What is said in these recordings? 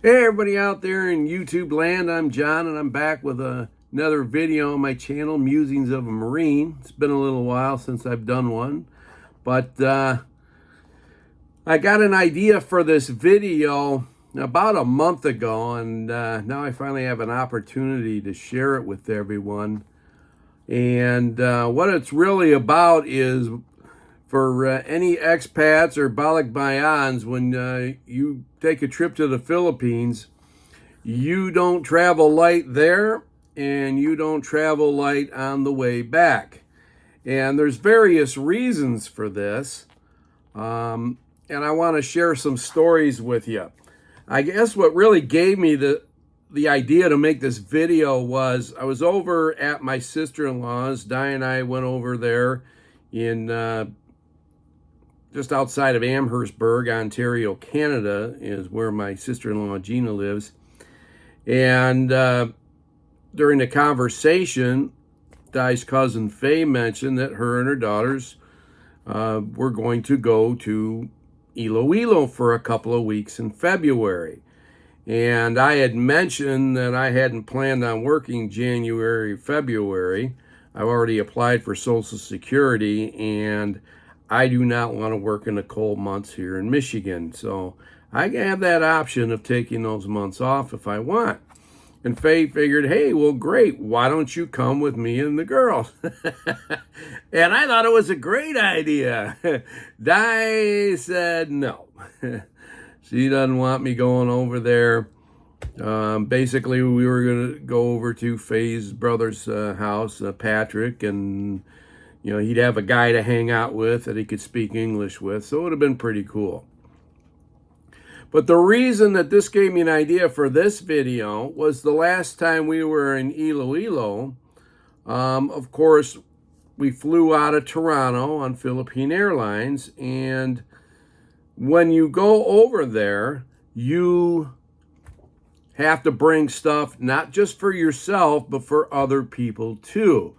Hey everybody out there in YouTube land, I'm John and I'm back with another video on my channel, Musings of a Marine. It's been a little while since I've done one, but I got an idea for this video about a month ago, and now I finally have an opportunity to share it with everyone. And what it's really about is for any expats or balikbayans, when you take a trip to the Philippines, you don't travel light there and you don't travel light on the way back. And there's various reasons for this. And I want to share some stories with you. I guess what really gave me the idea to make this video was I was over at my sister-in-law's. Di and I went over there in just outside of Amherstburg, Ontario, Canada, is where my sister-in-law Gina lives. And during the conversation, Di's cousin Faye mentioned that her and her daughters were going to go to Iloilo for a couple of weeks in February. And I had mentioned that I hadn't planned on working January, February. I've already applied for Social Security, and I do not want to work in the cold months here in Michigan. So I have that option of taking those months off if I want. And Faye figured, hey, well, great. Why don't you come with me and the girls? And I thought it was a great idea. Di said no. She doesn't want me going over there. Basically, we were going to go over to Faye's brother's house, Patrick, and he'd have a guy to hang out with that he could speak English with. So it would have been pretty cool. But the reason that this gave me an idea for this video was the last time we were in Iloilo. Of course, we flew out of Toronto on Philippine Airlines, and when you go over there, you have to bring stuff not just for yourself, but for other people too.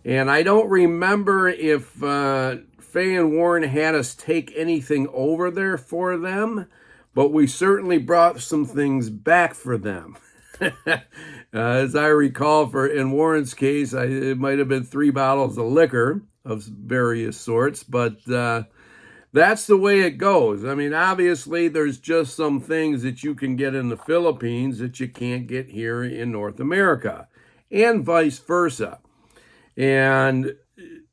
And I don't remember if Faye and Warren had us take anything over there for them, but we certainly brought some things back for them. As I recall, in Warren's case, it might have been 3 bottles of liquor of various sorts, but that's the way it goes. I mean, obviously, there's just some things that you can get in the Philippines that you can't get here in North America, and vice versa. And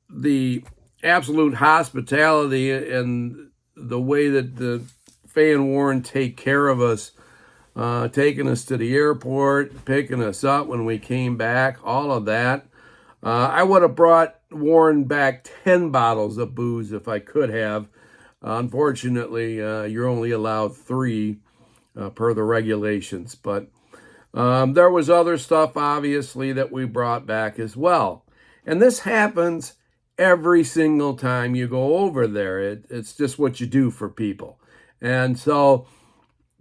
the absolute hospitality and the way that the Faye and Warren take care of us, taking us to the airport, picking us up when we came back, all of that. I would have brought Warren back 10 bottles of booze if I could have. Unfortunately, you're only allowed 3 per the regulations. But there was other stuff, obviously, that we brought back as well. And this happens every single time you go over there. It's just what you do for people. And so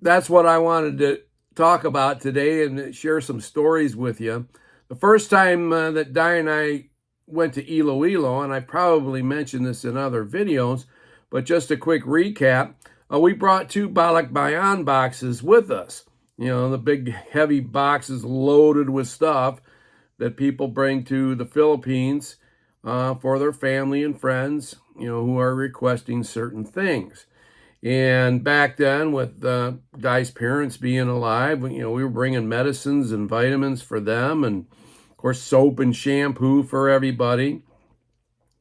that's what I wanted to talk about today and share some stories with you. The first time that Di and I went to Iloilo, and I probably mentioned this in other videos, but just a quick recap, we brought 2 balikbayan boxes with us. The big heavy boxes loaded with stuff that people bring to the Philippines for their family and friends, who are requesting certain things. And back then, with Di's parents being alive, we were bringing medicines and vitamins for them, and of course, soap and shampoo for everybody.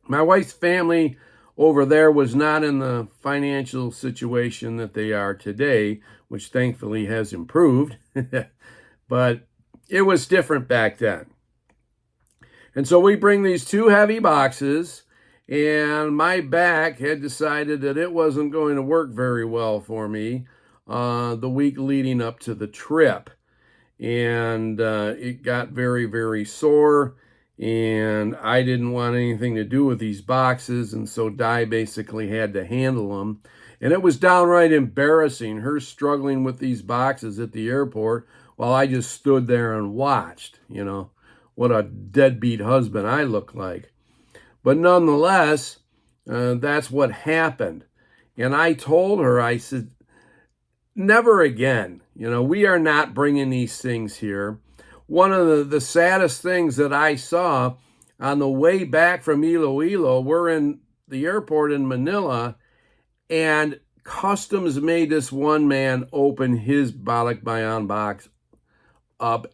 My wife's family over there was not in the financial situation that they are today, which thankfully has improved. But it was different back then. And so we bring these 2 heavy boxes, and my back had decided that it wasn't going to work very well for me the week leading up to the trip. And it got very, very sore, and I didn't want anything to do with these boxes, and so Di basically had to handle them. And it was downright embarrassing, her struggling with these boxes at the airport while I just stood there and watched. What a deadbeat husband I look like. But nonetheless, that's what happened. And I told her, I said, never again. You know, we are not bringing these things here. One of the saddest things that I saw on the way back from Iloilo, we're in the airport in Manila, and Customs made this one man open his Balikbayan box up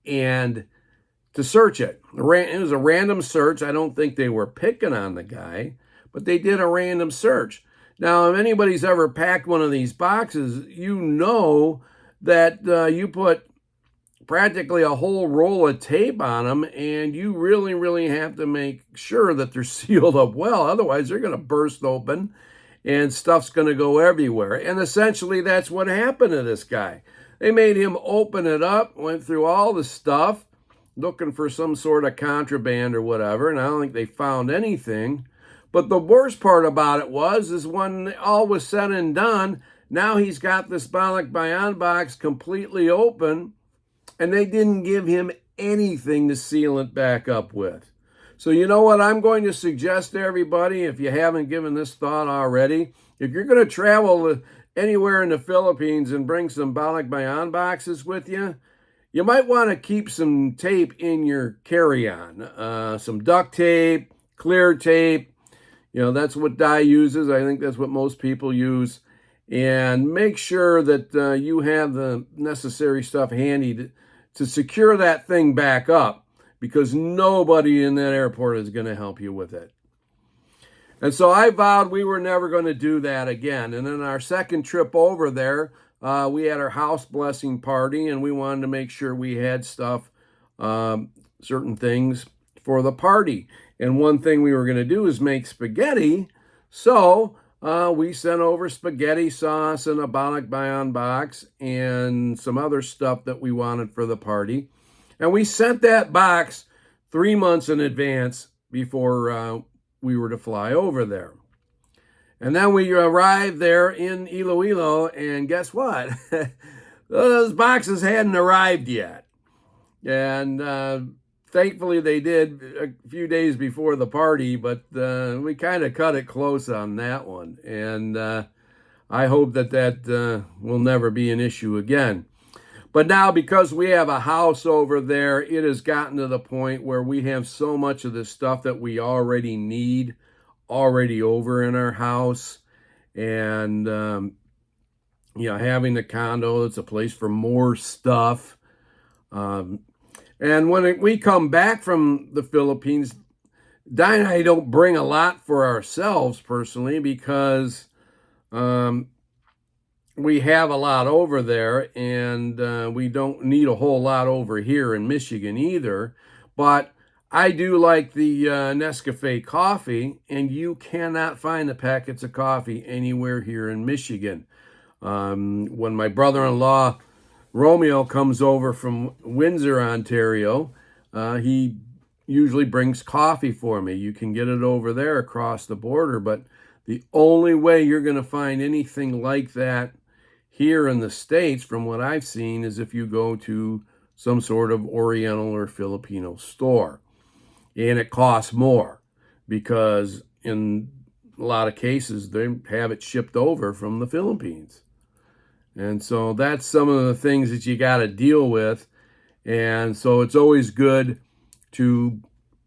and to search it. It was a random search. I don't think they were picking on the guy, but they did a random search. Now, if anybody's ever packed one of these boxes, you know that you put practically a whole roll of tape on them, and you really, really have to make sure that they're sealed up well. Otherwise, they're going to burst open and stuff's going to go everywhere. And essentially, that's what happened to this guy. They made him open it up, went through all the stuff, looking for some sort of contraband or whatever, and I don't think they found anything. But the worst part about it is when all was said and done, now he's got this Balikbayan box completely open, and they didn't give him anything to seal it back up with. So you know what I'm going to suggest to everybody, if you haven't given this thought already, if you're going to travel anywhere in the Philippines and bring some Balikbayan boxes with you, you might want to keep some tape in your carry-on, some duct tape, clear tape. You know, that's what Dai uses. I think that's what most people use. And make sure that you have the necessary stuff handy to secure that thing back up, because nobody in that airport is going to help you with it. And so I vowed we were never going to do that again. And then our second trip over there, we had our house blessing party, and we wanted to make sure we had stuff, certain things for the party. And one thing we were going to do is make spaghetti. So we sent over spaghetti sauce in a Balikbayan box and some other stuff that we wanted for the party. And we sent that box 3 months in advance before we were to fly over there. And then we arrived there in Iloilo, and guess what? Those boxes hadn't arrived yet. And thankfully they did a few days before the party, but we kind of cut it close on that one. And I hope that will never be an issue again. But now, because we have a house over there, it has gotten to the point where we have so much of the stuff that we already need already over in our house. And, you know, having the condo, it's a place for more stuff. And when we come back from the Philippines, Di and I don't bring a lot for ourselves personally, because we have a lot over there, and we don't need a whole lot over here in Michigan either. But I do like the Nescafe coffee, and you cannot find the packets of coffee anywhere here in Michigan. When my brother-in-law Romeo comes over from Windsor, Ontario, he usually brings coffee for me. You can get it over there across the border, but the only way you're going to find anything like that here in the States, from what I've seen, is if you go to some sort of Oriental or Filipino store. And it costs more, because in a lot of cases, they have it shipped over from the Philippines. And so that's some of the things that you got to deal with. And so it's always good to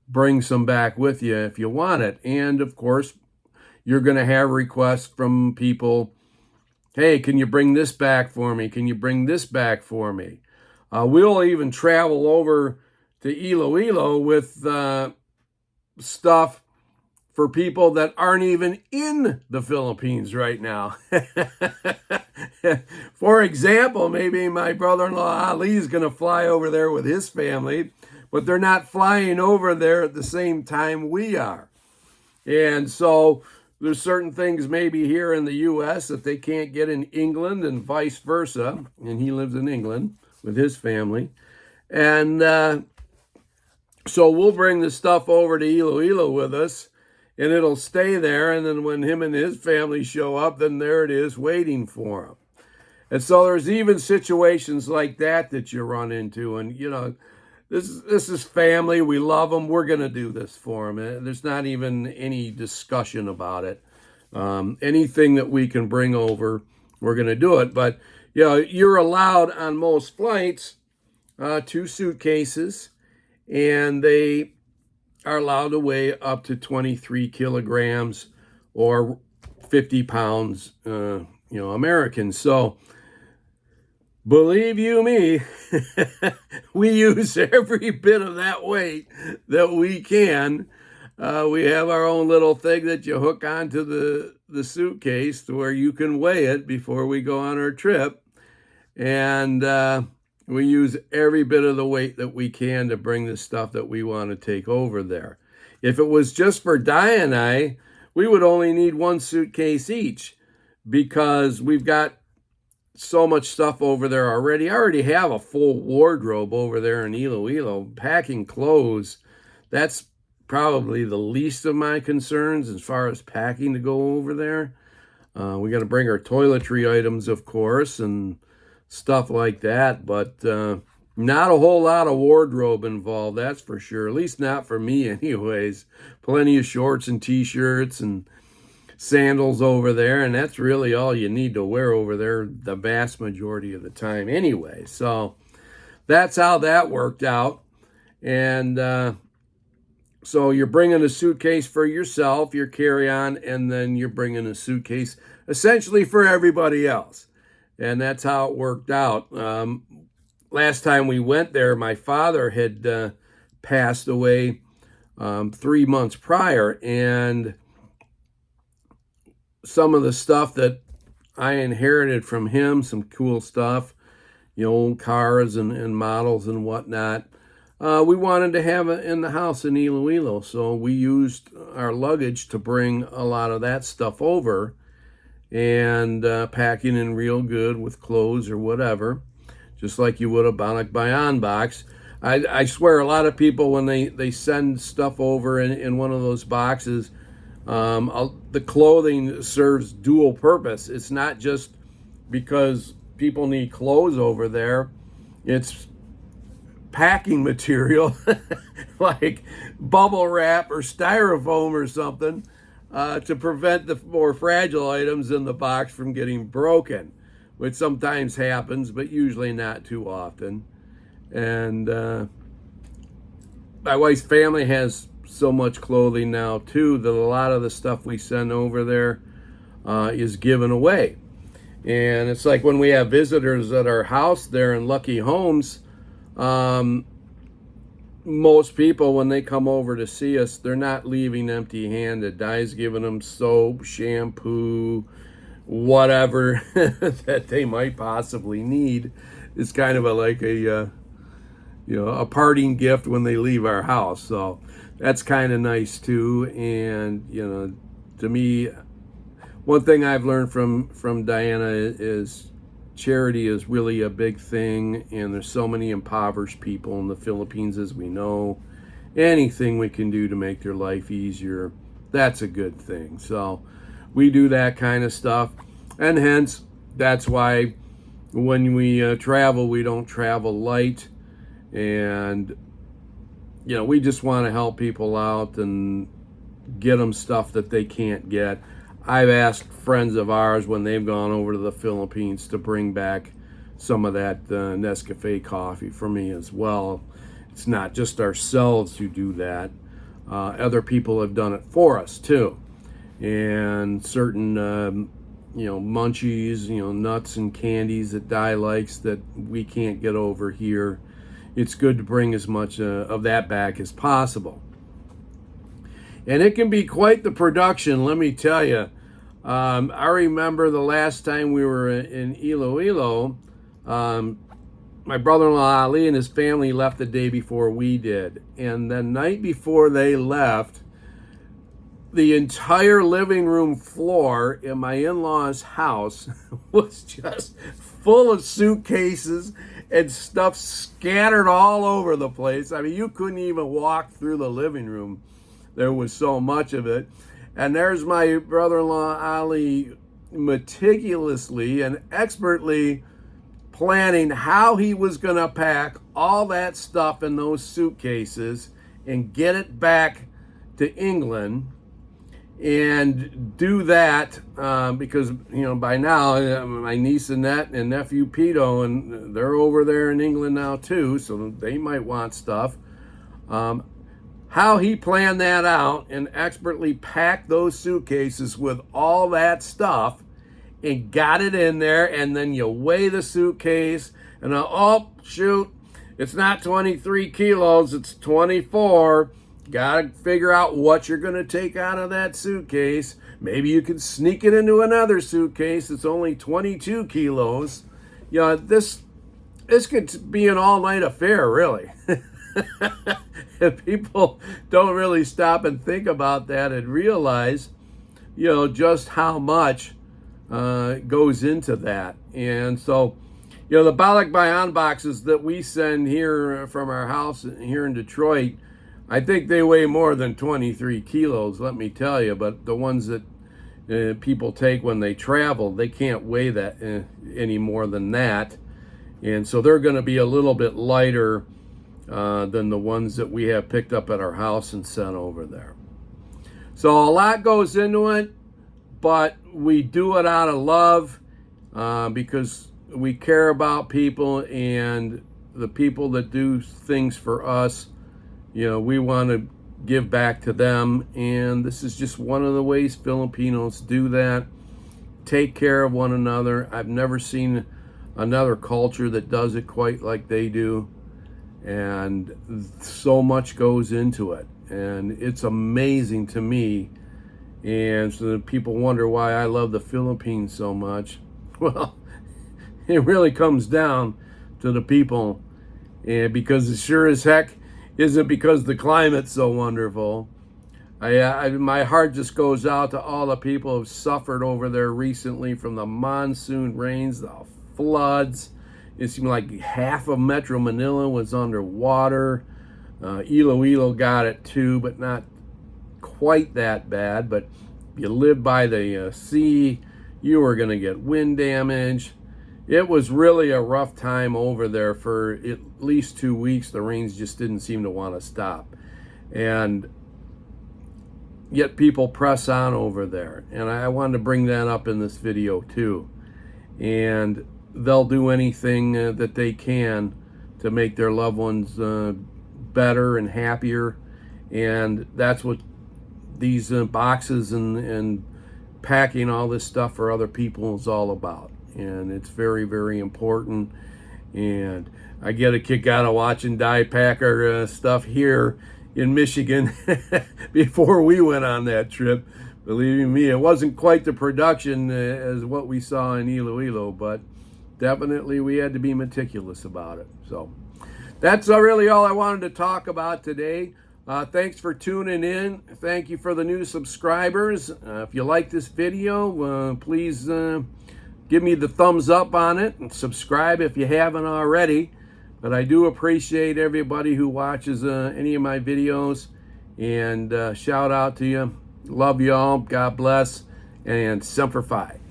bring some back with you if you want it. And of course, you're going to have requests from people. Hey, can you bring this back for me? Can you bring this back for me? We'll even travel over to Iloilo with stuff for people that aren't even in the Philippines right now. For example, maybe my brother-in-law Ali is going to fly over there with his family, but they're not flying over there at the same time we are. And so there's certain things maybe here in the U.S. that they can't get in England, and vice versa. And he lives in England with his family. And so we'll bring the stuff over to Iloilo with us, and it'll stay there. And then when him and his family show up, then there it is waiting for him. And so there's even situations like that that you run into. And, you know, this is family. We love them. We're going to do this for them. There's not even any discussion about it. Anything that we can bring over, we're going to do it. But you're allowed on most flights 2 suitcases, and they are allowed to weigh up to 23 kilograms or 50 pounds, American. So believe you me, we use every bit of that weight that we can. We have our own little thing that you hook onto the suitcase to where you can weigh it before we go on our trip. And we use every bit of the weight that we can to bring the stuff that we want to take over there. If it was just for Di and I, we would only need 1 suitcase each because we've got so much stuff over there already. I already have a full wardrobe over there in Iloilo. Packing clothes, that's probably the least of my concerns as far as packing to go over there. We got to bring our toiletry items, of course, and stuff like that, but not a whole lot of wardrobe involved, that's for sure. At least not for me anyways. Plenty of shorts and t-shirts and sandals over there, and that's really all you need to wear over there the vast majority of the time anyway. So that's how that worked out. And so you're bringing a suitcase for yourself, your carry-on, and then you're bringing a suitcase essentially for everybody else. And that's how it worked out. Last time we went there, my father had passed away 3 months prior, and some of the stuff that I inherited from him, some cool stuff, old cars and models and whatnot, we wanted to have it in the house in Iloilo. So we used our luggage to bring a lot of that stuff over and packing in real good with clothes or whatever, just like you would a Bannock Bayan box. I swear a lot of people, when they send stuff over in one of those boxes, the clothing serves dual purpose. It's not just because people need clothes over there. It's packing material like bubble wrap or styrofoam or something to prevent the more fragile items in the box from getting broken, which sometimes happens, but usually not too often. And my wife's family has so much clothing now too that a lot of the stuff we send over there is given away. And it's like when we have visitors at our house there in Lucky Homes, most people, when they come over to see us, they're not leaving empty-handed. Di's giving them soap, shampoo, whatever that they might possibly need. It's kind of a parting gift when they leave our house. So that's kind of nice too. And to me, one thing I've learned from Diana is charity is really a big thing, and there's so many impoverished people in the Philippines, as we know. Anything we can do to make their life easier, that's a good thing. So we do that kind of stuff, and hence that's why when we travel, we don't travel light. And we just want to help people out and get them stuff that they can't get. I've asked friends of ours when they've gone over to the Philippines to bring back some of that Nescafe coffee for me as well. It's not just ourselves who do that. Other people have done it for us too. And certain, munchies, nuts and candies that Di likes that we can't get over here. It's good to bring as much of that back as possible. And it can be quite the production, let me tell you. I remember the last time we were in Iloilo, my brother-in-law Ali and his family left the day before we did. And the night before they left, the entire living room floor in my in-laws' house was just full of suitcases and stuff scattered all over the place. I mean, you couldn't even walk through the living room. There was so much of it. And there's my brother-in-law Ali meticulously and expertly planning how he was going to pack all that stuff in those suitcases and get it back to England. and do that because, you know, by now my niece Annette and nephew Pito, and they're over there in England now too, so they might want stuff. How he planned that out and expertly packed those suitcases with all that stuff and got it in there, and then you weigh the suitcase and oh shoot, it's not 23 kilos, it's 24. Gotta figure out what you're gonna take out of that suitcase. Maybe you can sneak it into another suitcase that's only 22 kilos. You know, this could be an all-night affair, really. If people don't really stop and think about that and realize, you know, just how much goes into that. And so, you know, the Balik Bayan boxes that we send here from our house here in Detroit, I think they weigh more than 23 kilos, let me tell you. But the ones that people take when they travel, they can't weigh that any more than that. And so they're going to be a little bit lighter than the ones that we have picked up at our house and sent over there. So a lot goes into it, but we do it out of love because we care about people, and the people that do things for us, you know, we want to give back to them. And this is just one of the ways Filipinos do that. Take care of one another. I've never seen another culture that does it quite like they do. And so much goes into it, and it's amazing to me. And so people wonder why I love the Philippines so much. Well, it really comes down to the people, and because it sure as heck isn't because the climate's so wonderful. My heart just goes out to all the people who've suffered over there recently from the monsoon rains, the floods. It seemed like half of Metro Manila was underwater. Iloilo got it too, but not quite that bad. But if you live by the sea, you were going to get wind damage. It was really a rough time over there for at least 2 weeks. The rains just didn't seem to want to stop. And yet people press on over there. And I wanted to bring that up in this video too. And they'll do anything that they can to make their loved ones better and happier. And that's what these boxes and packing all this stuff for other people is all about. And it's very, very important. And I get a kick out of watching Di pack our stuff here in Michigan before we went on that trip. Believe me, it wasn't quite the production as what we saw in Iloilo, but definitely we had to be meticulous about it. So that's really all I wanted to talk about today. Thanks for tuning in. Thank you for the new subscribers. If you like this video, please give me the thumbs up on it and subscribe if you haven't already. But I do appreciate everybody who watches any of my videos, and shout out to you. Love y'all. God bless, and Semper Fi.